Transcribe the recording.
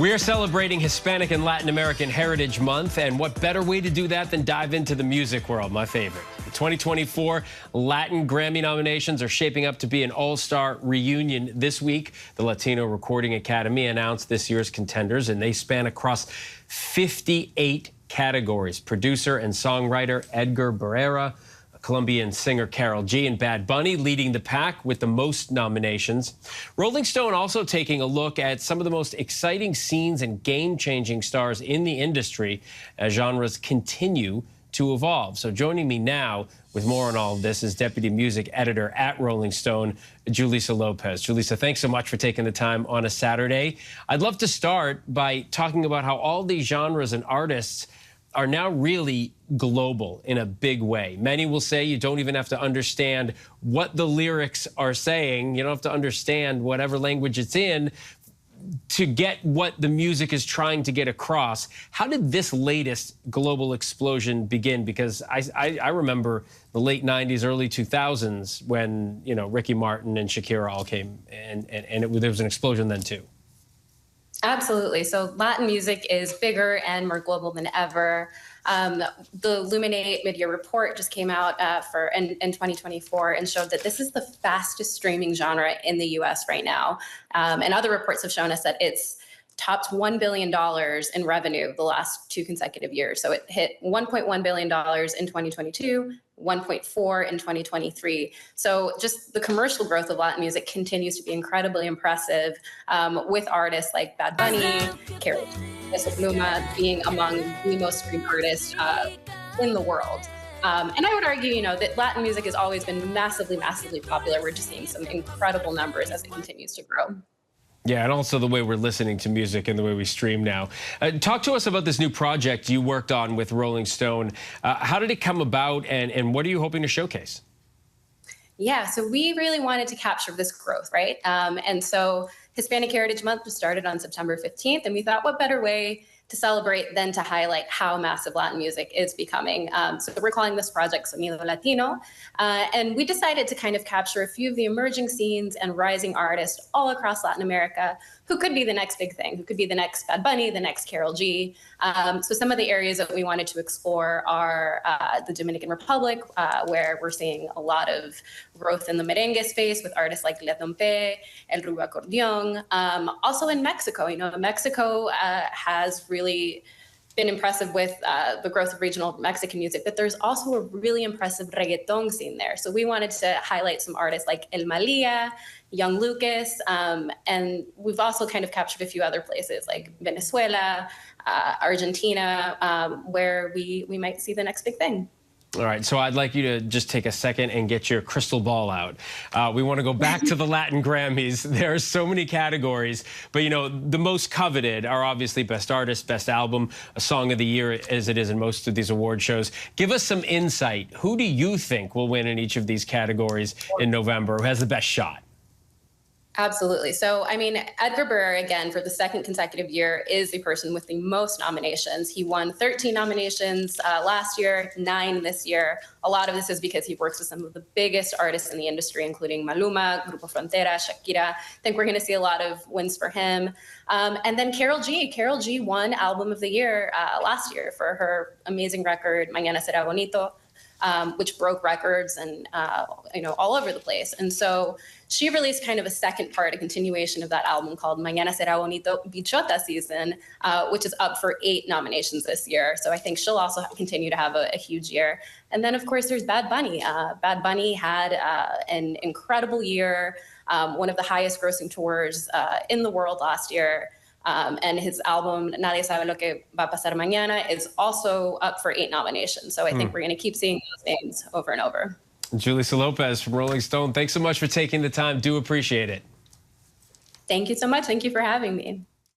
We are celebrating Hispanic and Latin American Heritage Month, and what better way to do that than dive into the music world, my favorite. The 2024 Latin Grammy nominations are shaping up to be an all-star reunion this week. The Latino Recording Academy announced this year's contenders, and they span across 58 categories. Producer and songwriter Édgar Barrera, Colombian singer Karol and Bad Bunny leading the pack with the most nominations. Rolling Stone also taking a look at some of the most exciting scenes and game-changing stars in the industry as genres continue to evolve. So joining me now with more on all of this is Deputy Music Editor at Rolling Stone, Julissa Lopez. Julissa, thanks so much for taking the time on a Saturday. I'd love to start by talking about how all these genres and artists are now really global in a big way. Many will say you don't even have to understand what the lyrics are saying. You don't have to understand whatever language it's in to get what the music is trying to get across. How did this latest global explosion begin? Because I remember the late 90s, early 2000s when, you know, Ricky Martin and Shakira all came, and there was an explosion then too. Absolutely. So Latin music is bigger and more global than ever. The Luminate mid-year report just came out in 2024 and showed that this is the fastest streaming genre in the US right now. And other reports have shown us that it's topped $1 billion in revenue the last 2 consecutive years. So it hit $1.1 billion in 2022, 1.4 in 2023. So just the commercial growth of Latin music continues to be incredibly impressive, with artists like Bad Bunny, Karol, being among the most streamed artists in the world. And I would argue, you know, that Latin music has always been massively, massively popular. We're just seeing some incredible numbers as it continues to grow. Yeah, and also the way we're listening to music and the way we stream now. Talk to us about this new project you worked on with Rolling Stone. How did it come about, and what are you hoping to showcase? Yeah, so we really wanted to capture this growth, right? And so Hispanic Heritage Month was started on September 15th, and we thought what better way to celebrate than to highlight how massive Latin music is becoming. So we're calling this project Sonido Latino. And we decided to kind of capture a few of the emerging scenes and rising artists all across Latin America who could be the next big thing, who could be the next Bad Bunny, the next Karol G. So some of the areas that we wanted to explore are the Dominican Republic, where we're seeing a lot of growth in the merengue space with artists like Le Tompe, El Rubo Acordeon. Also in Mexico, you know, Mexico has really been impressive with the growth of regional Mexican music, but there's also a really impressive reggaeton scene there. So we wanted to highlight some artists like El Malia, Young Lucas, and we've also kind of captured a few other places like Venezuela, Argentina, where we might see the next big thing. All right, so I'd like you to just take a second and get your crystal ball out. We want to go back to the Latin Grammys. There are so many categories, but, you know, the most coveted are obviously Best Artist, Best Album, a Song of the Year, as it is in most of these award shows. Give us some insight. Who do you think will win in each of these categories in November? Who has the best shot? Absolutely. So, I mean, Édgar Barrera, again, for the 2nd consecutive year, is the person with the most nominations. He won 13 nominations last year, 9 this year. A lot of this is because he works with some of the biggest artists in the industry, including Maluma, Grupo Frontera, Shakira. I think we're going to see a lot of wins for him. And then Karol G. Karol G won Album of the Year last year for her amazing record, Mañana Será Bonito, which broke records and, you know, all over the place. And so she released kind of a second part, a continuation of that album called Mañana Será Bonito Bichota Season, which is up for 8 nominations this year. So I think she'll also continue to have a huge year. And then, of course, there's Bad Bunny. Bad Bunny had an incredible year, one of the highest grossing tours in the world last year. And his album, Nadie Sabe Lo Que Va a Pasar Mañana, is also up for 8 nominations. So I think we're going to keep seeing those names over and over. Julissa Lopez from Rolling Stone, thanks so much for taking the time. Do appreciate it. Thank you so much. Thank you for having me.